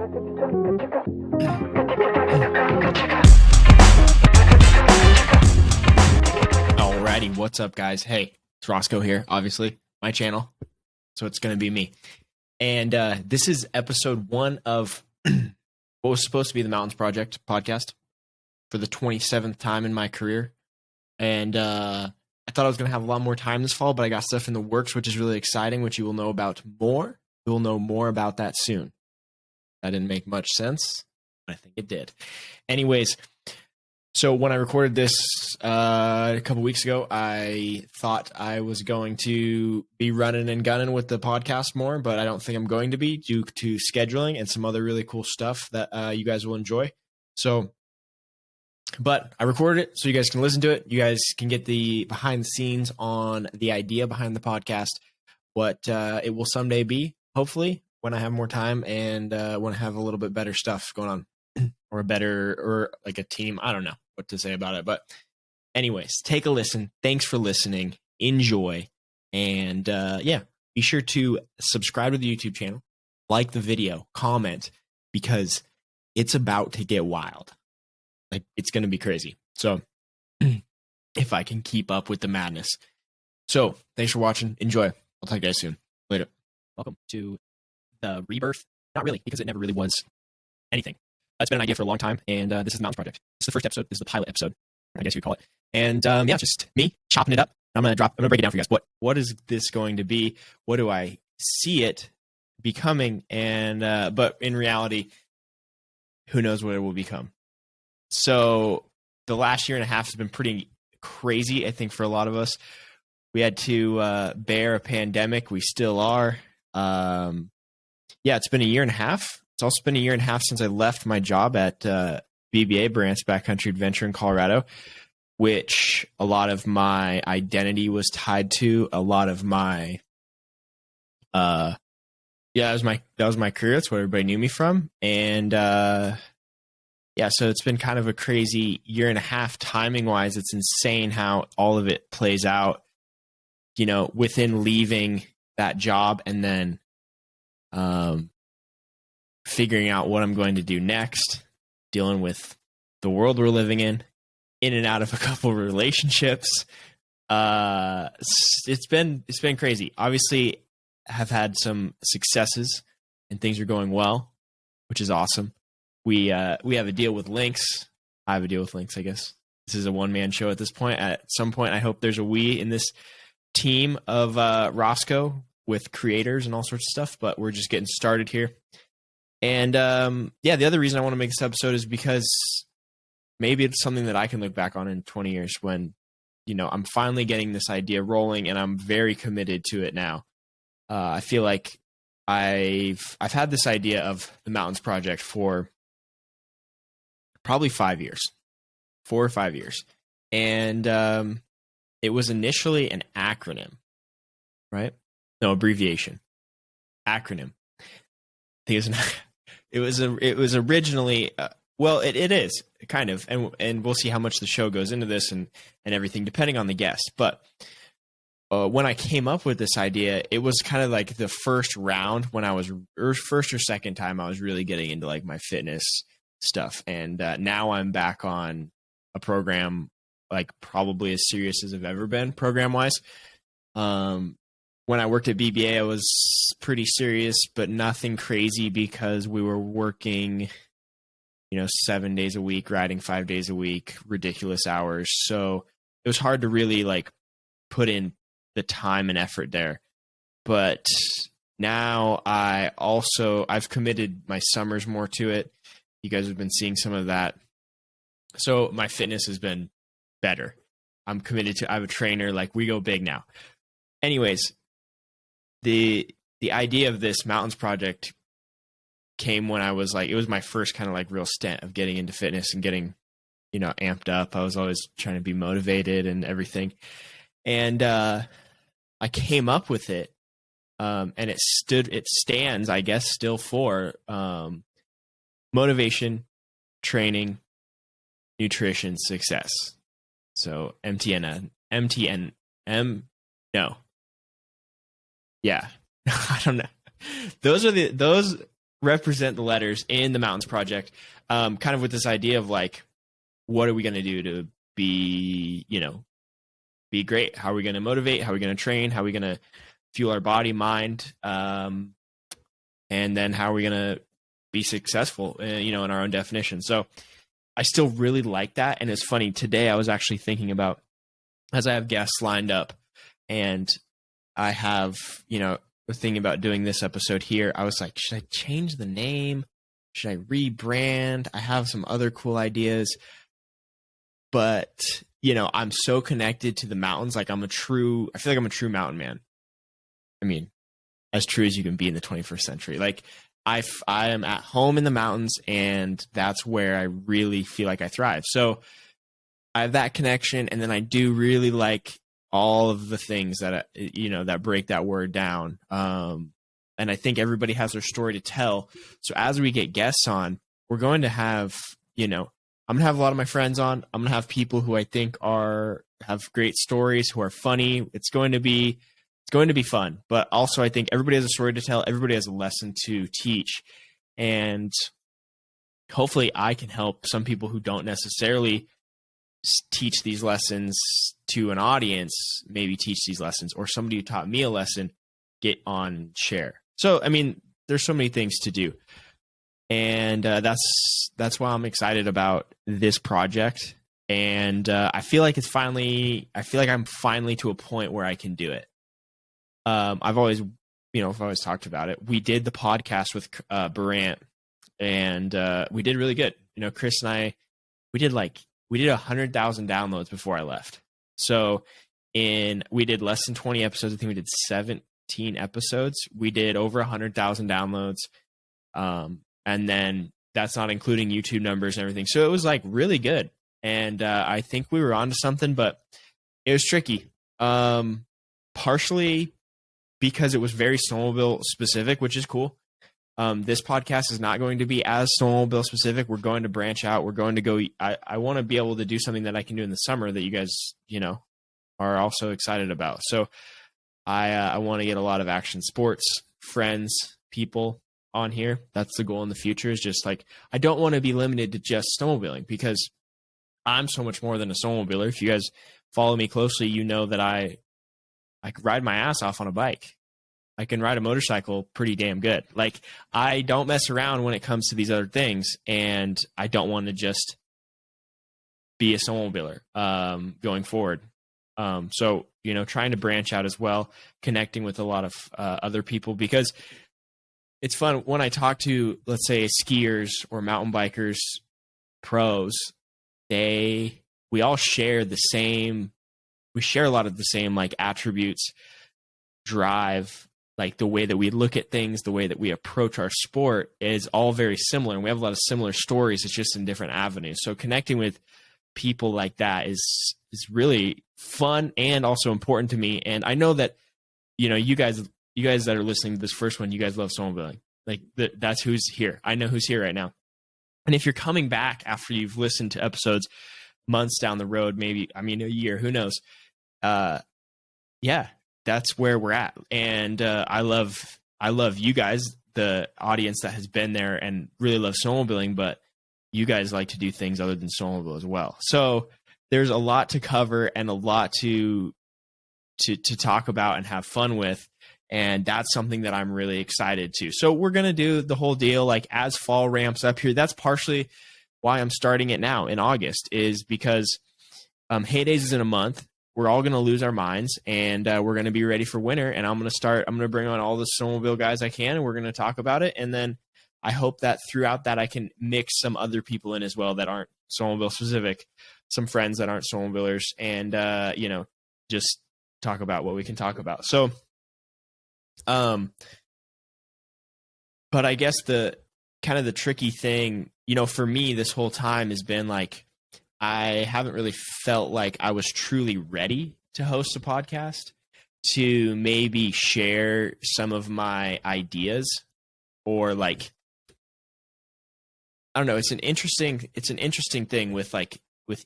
Alrighty, what's up, guys? Hey, it's Roscoe here, obviously, my channel, so it's going to be me. And this is episode 1 of what was supposed to be the Mountains Project podcast for the 27th time in my career. And I thought I was going to have a lot more time this fall, but I got stuff in the works, which is really exciting, which you will know about more. You will know more about that soon. That didn't make much sense, but I think it did. Anyways, so when I recorded this a couple weeks ago, I thought I was going to be running and gunning with the podcast more, but I don't think I'm going to be due to scheduling and some other really cool stuff that you guys will enjoy. So, but I recorded it so you guys can listen to it. You guys can get the behind the scenes on the idea behind the podcast, what it will someday be, hopefully, when I have more time and when I have a little bit better stuff going on. Or like a team. I don't know what to say about it. But anyways, take a listen. Thanks for listening. Enjoy. And be sure to subscribe to the YouTube channel, like the video, comment, because it's about to get wild. Like, it's going to be crazy. So if I can keep up with the madness. So thanks for watching. Enjoy. I'll talk to you guys soon. Later. Welcome to the Rebirth. Not really, because it never really was anything. It's been an idea for a long time, and this is the Mountains Project. This is the first episode. This is the pilot episode, I guess you could call it. And just me chopping it up. I'm gonna break it down for you guys. What is this going to be? What do I see it becoming? And but in reality, who knows what it will become? So the last year and a half has been pretty crazy, I think, for a lot of us. We had to bear a pandemic. We still are. It's been a year and a half. It's also been a year and a half since I left my job at BBA, Brandt's Backcountry Adventure in Colorado, which a lot of my identity was tied to. A lot of my, that was my career. That's what everybody knew me from. And so it's been kind of a crazy year and a half timing wise. It's insane how all of it plays out, within leaving that job and then, figuring out what I'm going to do next, dealing with the world we're living in and out of a couple of relationships. It's been crazy. Obviously, have had some successes and things are going well, which is awesome. We have a deal with Lynx. I have a deal with Lynx, I guess. This is a one-man show at this point. At some point, I hope there's a we in this team of Roscoe with creators and all sorts of stuff, but we're just getting started here. And the other reason I want to make this episode is because maybe it's something that I can look back on in 20 years when, I'm finally getting this idea rolling and I'm very committed to it now. I feel like I've had this idea of the Mountains Project for probably 4 or 5 years. And it was initially an acronym, right? No, abbreviation. Acronym. I think it was originally it is kind of, and we'll see how much the show goes into this and everything depending on the guest. But when I came up with this idea, it was kind of like the first round when first or second time I was really getting into like my fitness stuff, and now I'm back on a program like probably as serious as I've ever been program wise. When I worked at BBA, I was pretty serious, but nothing crazy because we were working, 7 days a week, riding 5 days a week, ridiculous hours. So it was hard to really like put in the time and effort there. But now I've committed my summers more to it. You guys have been seeing some of that. So my fitness has been better. I'm committed I have a trainer, like we go big now. Anyways, the idea of this Mountains Project came when I was like, it was my first kind of like real stint of getting into fitness and getting, amped up. I was always trying to be motivated and everything. And I came up with it. And it stands, I guess, still for motivation, training, nutrition, success. So no. Yeah. I don't know. Those represent the letters in the Mountains Project, kind of with this idea of like, what are we going to do to be, be great? How are we going to motivate? How are we going to train? How are we going to fuel our body, mind? And then how are we going to be successful, in our own definition? So I still really like that. And it's funny, today I was actually thinking about, as I have guests lined up and I have, thinking about doing this episode here, I was like, should I change the name? Should I rebrand? I have some other cool ideas, but I'm so connected to the mountains. Like I feel like I'm a true mountain man. I mean, as true as you can be in the 21st century. Like I am at home in the mountains, and that's where I really feel like I thrive. So I have that connection. And then I do really like all of the things that, that break that word down. And I think everybody has their story to tell. So as we get guests on, we're going to have, I'm going to have a lot of my friends on. I'm going to have people who I think have great stories, who are funny. It's going to be fun, but also I think everybody has a story to tell. Everybody has a lesson to teach. And hopefully I can help some people who don't necessarily teach these lessons to an audience, maybe teach these lessons, or somebody who taught me a lesson, get on and share. So, I mean, there's so many things to do. And that's why I'm excited about this project. And I feel like I'm finally to a point where I can do it. I've always talked about it. We did the podcast with Barant, and we did really good. Chris and I, we did 100,000 downloads before I left. So we did less than 20 episodes. I think we did 17 episodes. We did over 100,000 downloads. And then that's not including YouTube numbers and everything. So it was like really good. And I think we were onto something, but it was tricky. Partially because it was very snowmobile specific, which is cool. This podcast is not going to be as snowmobile specific. We're going to branch out. We're going to go. I want to be able to do something that I can do in the summer that you guys, are also excited about. So I want to get a lot of action sports friends, people on here. That's the goal in the future, is just like, I don't want to be limited to just snowmobiling, because I'm so much more than a snowmobiler. If you guys follow me closely, you know that I can ride my ass off on a bike. I can ride a motorcycle pretty damn good. Like, I don't mess around when it comes to these other things, and I don't want to just be a snowmobiler going forward. So, trying to branch out as well, connecting with a lot of other people, because it's fun when I talk to, let's say, skiers or mountain bikers, pros. We all share the same. We share a lot of the same like attributes, drive, like the way that we look at things, the way that we approach our sport is all very similar. And we have a lot of similar stories. It's just in different avenues. So connecting with people like that is really fun and also important to me. And I know that, you guys that are listening to this first one, you guys love snowmobiling. Like that's who's here. I know who's here right now. And if you're coming back after you've listened to episodes months down the road, maybe, a year, who knows? Yeah, that's where we're at. And I love you guys, the audience that has been there and really love snowmobiling, but you guys like to do things other than snowmobile as well. So there's a lot to cover and a lot to talk about and have fun with. And that's something that I'm really excited to. So we're going to do the whole deal, like as fall ramps up here. That's partially why I'm starting it now in August, is because Hay Days is in a month. We're all going to lose our minds, and we're going to be ready for winter. And I'm going to bring on all the snowmobile guys I can, and we're going to talk about it. And then I hope that throughout that I can mix some other people in as well that aren't snowmobile specific, some friends that aren't snowmobilers, and just talk about what we can talk about. So, but I guess the kind of the tricky thing, for me this whole time has been like, I haven't really felt like I was truly ready to host a podcast, to maybe share some of my ideas, or like, I don't know. It's an interesting thing with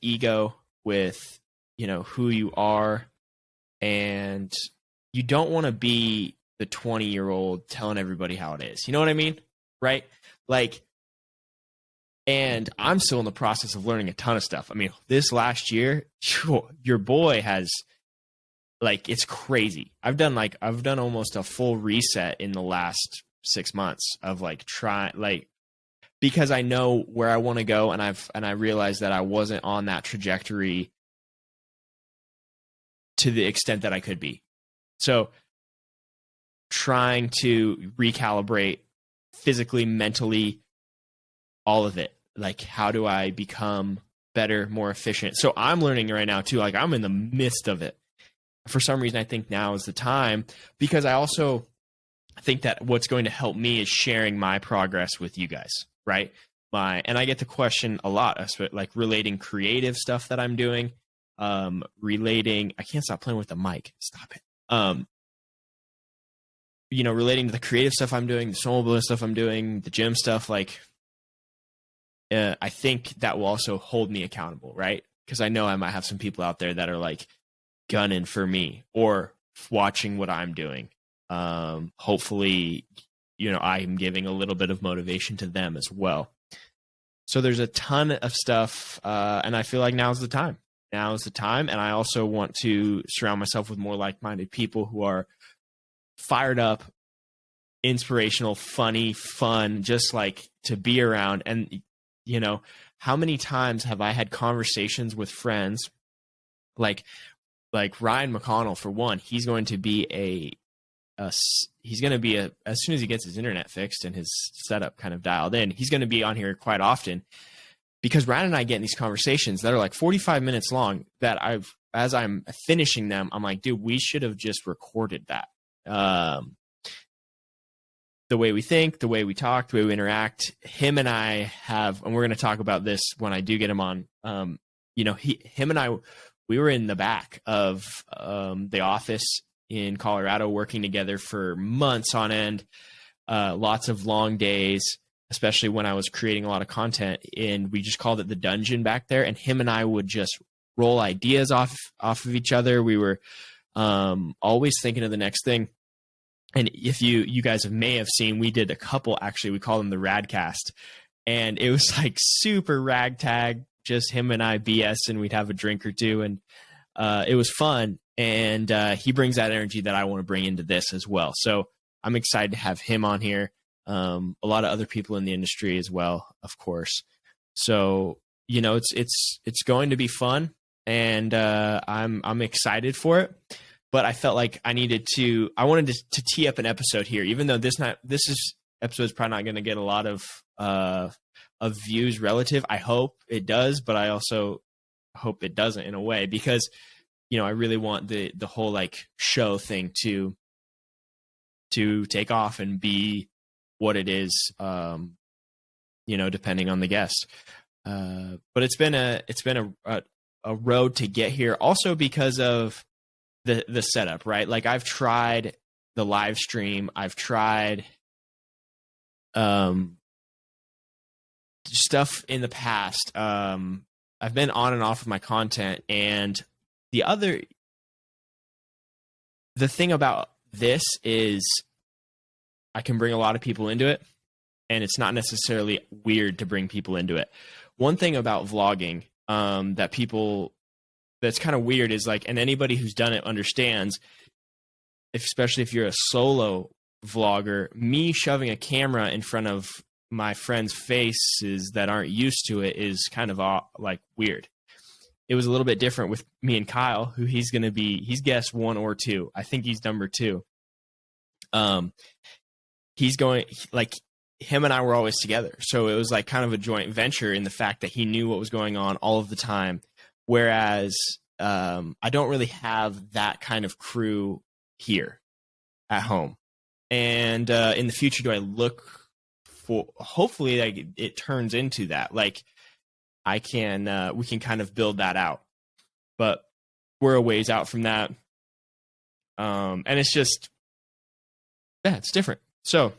ego, with, who you are, and you don't want to be the 20-year-old telling everybody how it is. You know what I mean? right? Like, and I'm still in the process of learning a ton of stuff. I mean, this last year, your boy has, like, it's crazy. I've done almost a full reset in the last 6 months of like because I know where I want to go, and I realized that I wasn't on that trajectory to the extent that I could be. So trying to recalibrate physically, mentally, all of it. Like, how do I become better, more efficient? So I'm learning right now too. Like, I'm in the midst of it. For some reason, I think now is the time, because I also think that what's going to help me is sharing my progress with you guys, right? And I get the question a lot, like relating creative stuff that I'm doing, relating. I can't stop playing with the mic. Stop it. Relating to the creative stuff I'm doing, the snowmobiling stuff I'm doing, the gym stuff. Like, I think that will also hold me accountable, right? Because I know I might have some people out there that are like gunning for me or watching what I'm doing. Hopefully, I'm giving a little bit of motivation to them as well. So there's a ton of stuff, and I feel like now's the time. Now's the time, and I also want to surround myself with more like-minded people who are fired up, inspirational, funny, fun, just like to be around. And how many times have I had conversations with friends like Ryan McConnell, for one? He's going to be as soon as he gets his internet fixed and his setup kind of dialed in, he's going to be on here quite often, because Ryan and I get in these conversations that are like 45 minutes long that as I'm finishing them, I'm like, dude, we should have just recorded that. The way we think, the way we talk, the way we interact, him and I have, and we're going to talk about this when I do get him on. Him and I, we were in the back of the office in Colorado working together for months on end, lots of long days, especially when I was creating a lot of content. And we just called it the dungeon back there. And him and I would just roll ideas off of each other. We were always thinking of the next thing. And if you guys may have seen, we did a couple, actually, we call them the Radcast. And it was like super ragtag, just him and I BS, and we'd have a drink or two. And it was fun. And he brings that energy that I want to bring into this as well. So I'm excited to have him on here. A lot of other people in the industry as well, of course. So, it's going to be fun, and I'm excited for it. But I felt like I wanted to tee up an episode here, even though this episode is probably not going to get a lot of views relative. I hope it does, but I also hope it doesn't, in a way, because I really want the whole like show thing to take off and be what it is, depending on the guest. But it's been a road to get here, also because of the setup, right? Like, I've tried the live stream, I've tried stuff in the past. I've been on and off of my content, and the thing about this is I can bring a lot of people into it, and it's not necessarily weird to bring people into it. One thing about vlogging that's kind of weird is like, and anybody who's done it understands, especially if you're a solo vlogger, me shoving a camera in front of my friends' faces that aren't used to it is kind of like weird. It was a little bit different with me and Kyle, who he's guest 1 or 2. I think he's number 2. He's going, like, him and I were always together. So it was like kind of a joint venture in the fact that he knew what was going on all of the time. Whereas I don't really have that kind of crew here at home. And in the future, do I look for, hopefully like it turns into that. Like, we can kind of build that out. But we're a ways out from that. And it's just, it's different. So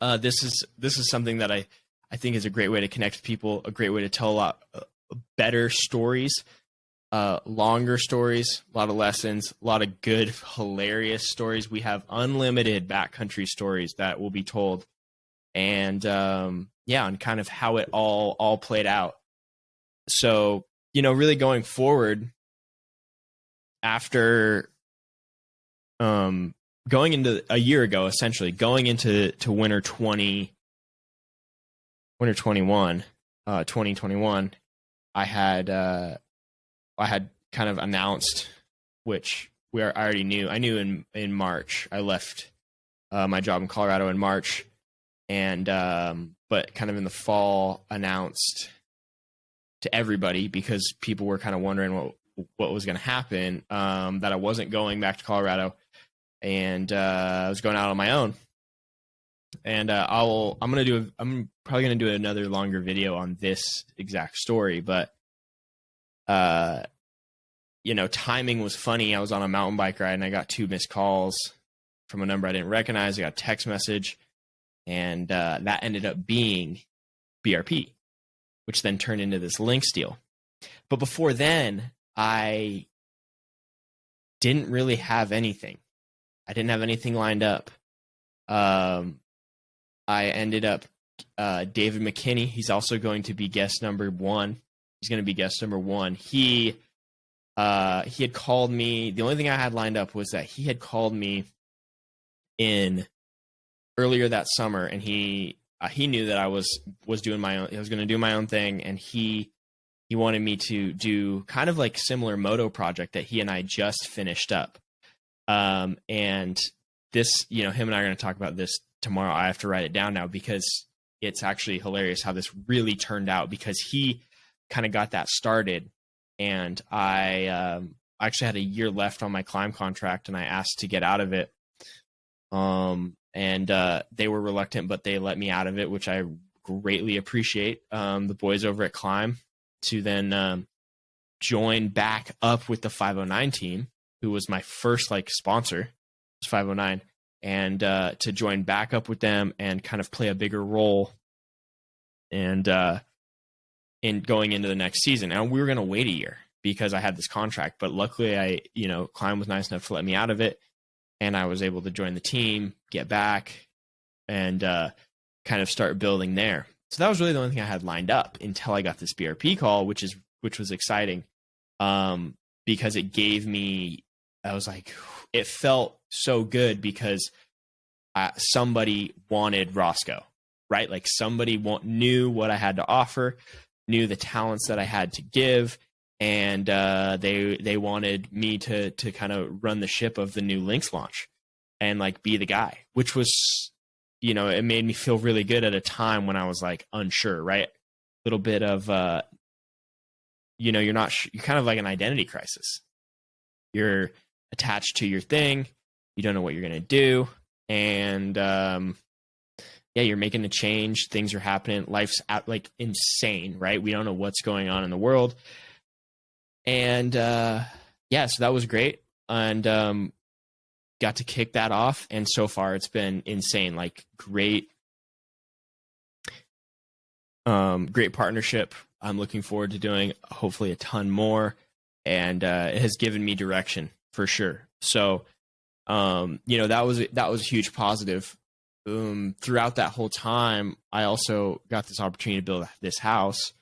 this is something that I think is a great way to connect with people, a great way to tell a lot better stories, longer stories, a lot of lessons, a lot of good, hilarious stories. We have unlimited backcountry stories that will be told, and and kind of how it all played out. So, really going forward after going into a year ago, essentially going into winter 2021, I had kind of announced, which I already knew. I knew in March. I left my job in Colorado in March, and but kind of in the fall announced to everybody, because people were kind of wondering what was going to happen, that I wasn't going back to Colorado, and I was going out on my own. And I'm probably gonna do another longer video on this exact story, but timing was funny. I was on a mountain bike ride and I got 2 missed calls from a number I didn't recognize. I got a text message, and that ended up being BRP, which then turned into this Lynx deal. But before then, I didn't really have anything. I didn't have anything lined up. I ended up, David McKinney, he's also going to be guest number 1. He's going to be guest number 1. He had called me. The only thing I had lined up was that he had called me in earlier that summer, and he knew that I was doing my own. I was going to do my own thing, and he wanted me to do kind of like similar moto project that he and I just finished up. And this, him and I are going to talk about this tomorrow. I have to write it down now because it's actually hilarious how this really turned out, because he kind of got that started, and I actually had a year left on my climb contract, and I asked to get out of it. And they were reluctant, but they let me out of it, which I greatly appreciate. The boys over at Climb, to then join back up with the 509 team, who was my first sponsor, was 509, and to join back up with them and kind of play a bigger role and in going into the next season. And we were going to wait a year because I had this contract, but luckily Climb was nice enough to let me out of it, and I was able to join the team, get back, and kind of start building there. So that was really the only thing I had lined up until I got this BRP call, which was exciting, because it gave me, I was like, it felt so good because somebody wanted Roscoe, right? Like somebody knew what I had to offer, knew the talents that I had to give, and they wanted me to kind of run the ship of the new Lynx launch and be the guy, which was, it made me feel really good at a time when I was unsure, right? A little bit of, you're kind of like an identity crisis. You're attached to your thing. You don't know what you're going to do. And, you're making a change. Things are happening. Life's insane, right? We don't know what's going on in the world. And, so that was great. And, got to kick that off. And so far it's been insane. Great partnership. I'm looking forward to doing hopefully a ton more. And, it has given me direction for sure. So, that was a huge positive. Throughout that whole time, I also got this opportunity to build this house,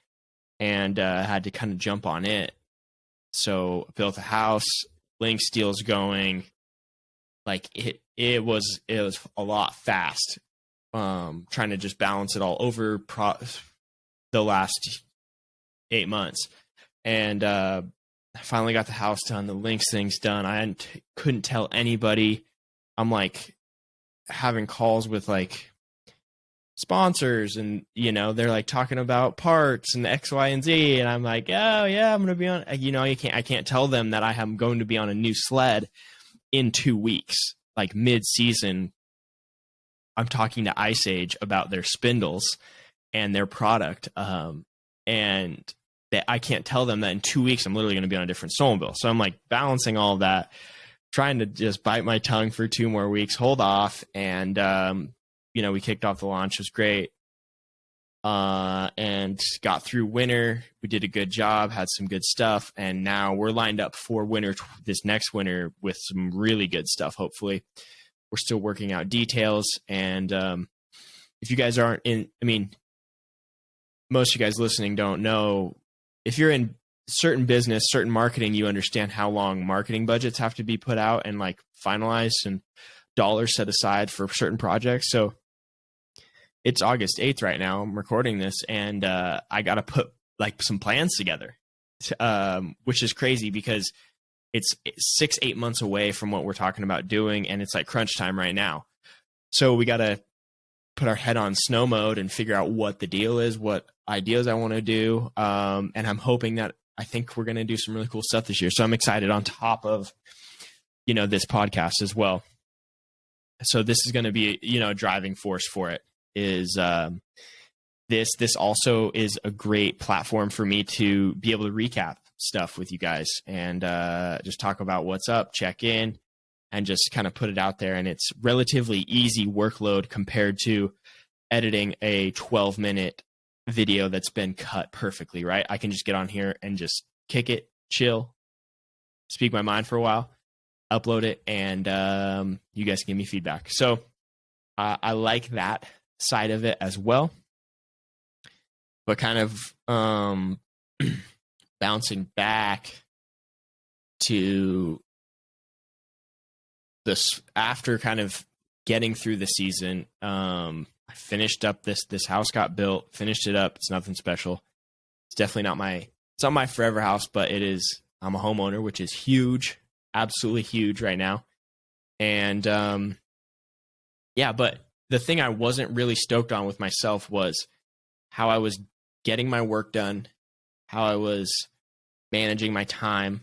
and had to kind of jump on it. So built a house, Lynx deal's going. It was a lot fast. Trying to just balance it all over the last 8 months, and I finally got the house done, the Lynx thing's done. I couldn't tell anybody. I'm having calls with sponsors, and they're talking about parts and X, Y, and Z, and I'm oh yeah, I'm gonna be on. I can't tell them that I am going to be on a new sled in 2 weeks, mid-season. I'm talking to Ice Age about their spindles and their product, and that I can't tell them that in 2 weeks I'm literally going to be on a different snowmobile. So I'm balancing all of that, trying to just bite my tongue for 2 more weeks, hold off, and we kicked off the launch. It was great, and got through winter. We did a good job, had some good stuff, and now we're lined up for winter, this next winter, with some really good stuff. Hopefully, we're still working out details, and if you guys aren't in, I mean, most of you guys listening don't know, if you're in certain business, certain marketing, you understand how long marketing budgets have to be put out and like finalized and dollars set aside for certain projects. So it's August 8th right now. I'm recording this, and I got to put like some plans together, which is crazy because it's 6-8 months away from what we're talking about doing. And it's like crunch time right now. So we got to put our head on snow mode and figure out what the deal is, what ideas I want to do. And I'm hoping that I think we're going to do some really cool stuff this year. So I'm excited on top of, this podcast as well. So this is going to be, a driving force for it is, this also is a great platform for me to be able to recap stuff with you guys and, just talk about what's up, check in, and just kind of put it out there. And it's relatively easy workload compared to editing a 12-minute video that's been cut perfectly, right? I can just get on here and just kick it, chill, speak my mind for a while, upload it, and you guys can give me feedback. So I like that side of it as well. But kind of bouncing back to this after kind of getting through the season, I finished up this house, got built, finished it up. It's nothing special. It's definitely not my forever house, but it is. I'm a homeowner, which is huge, absolutely huge right now. And but the thing I wasn't really stoked on with myself was how I was getting my work done, how I was managing my time.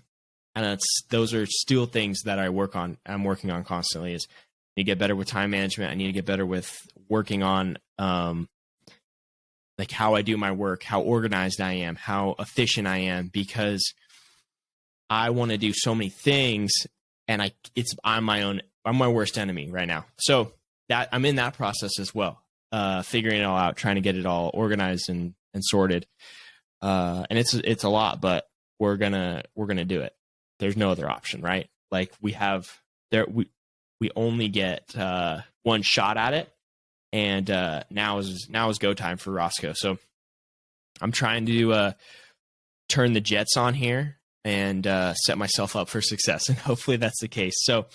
And those are still things that I'm working on constantly. Is I need to get better with time management. I need to get better with working on like how I do my work, how organized I am, how efficient I am, because I want to do so many things, and I'm my worst enemy right now. So that I'm in that process as well, figuring it all out, trying to get it all organized and sorted. And it's a lot, but we're gonna do it. There's no other option, right? Like we only get one shot at it, and now is go time for Roscoe. So I'm trying to turn the jets on here and set myself up for success, and hopefully that's the case. So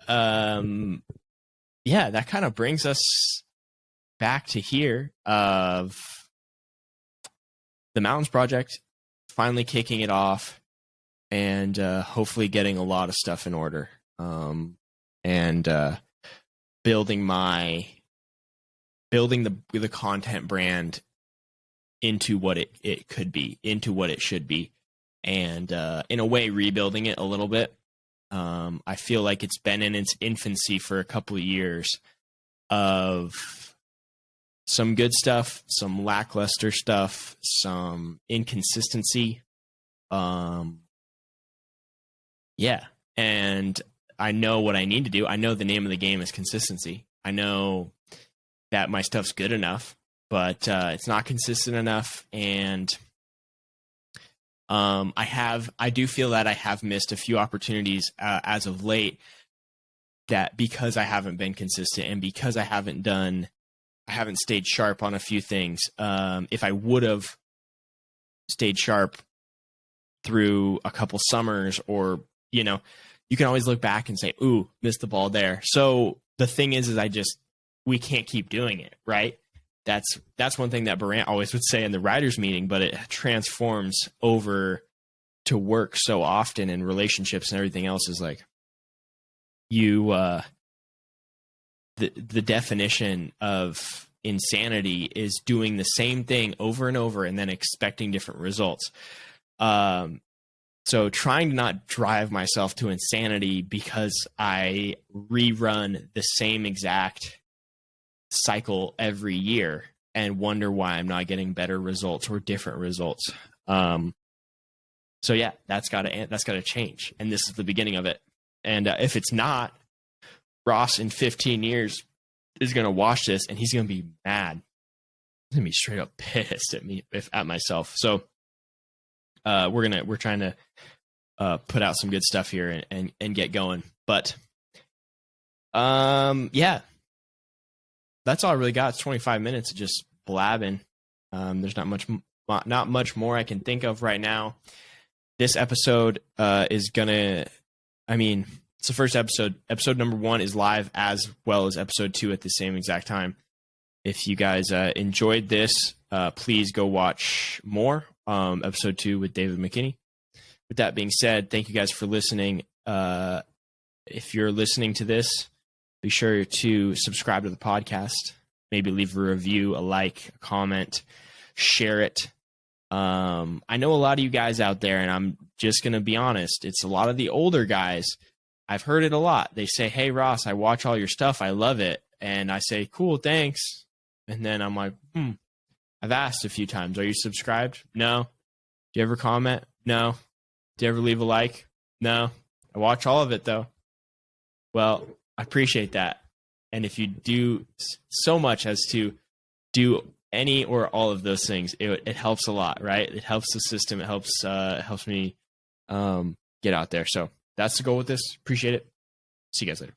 that kind of brings us back to here of the Mountains Project, finally kicking it off. And hopefully getting a lot of stuff in order, and building the content brand into what it could be, into what it should be, and in a way rebuilding it a little bit. I feel like it's been in its infancy for a couple of years of some good stuff, some lackluster stuff, some inconsistency. And I know what I need to do. I know the name of the game is consistency. I know that my stuff's good enough, but it's not consistent enough. And I do feel that I have missed a few opportunities as of late, that because I haven't been consistent and because I haven't stayed sharp on a few things. If I would have stayed sharp through a couple summers, or you can always look back and say, ooh, missed the ball there. So the thing is we can't keep doing it, right? That's one thing that Barant always would say in the writers meeting, but it transforms over to work so often, and relationships and everything else is like the definition of insanity is doing the same thing over and over and then expecting different results. So trying to not drive myself to insanity because I rerun the same exact cycle every year and wonder why I'm not getting better results or different results. So yeah, that's got to change. And this is the beginning of it. And if it's not, Ross in 15 years is going to watch this and he's going to be mad. He's going to be straight up pissed at me, at myself. So we're trying to put out some good stuff here and get going. But that's all I really got. It's 25 minutes of just blabbing. There's not much more I can think of right now. This episode is gonna, it's the first episode. Episode number 1 is live as well as episode 2 at the same exact time. If you guys enjoyed this, please go watch more. Episode 2 with David McKinney. With that being said, thank you guys for listening. If you're listening to this, be sure to subscribe to the podcast. Maybe leave a review, a like, a comment, share it. I know a lot of you guys out there, and I'm just going to be honest, it's a lot of the older guys. I've heard it a lot. They say, hey, Ross, I watch all your stuff. I love it. And I say, cool, thanks. And then I'm like, I've asked a few times, are you subscribed? No. Do you ever comment? No. Do you ever leave a like? No. I watch all of it, though. Well, I appreciate that. And if you do so much as to do any or all of those things, it helps a lot, right? It helps the system. It helps me get out there. So that's the goal with this. Appreciate it. See you guys later.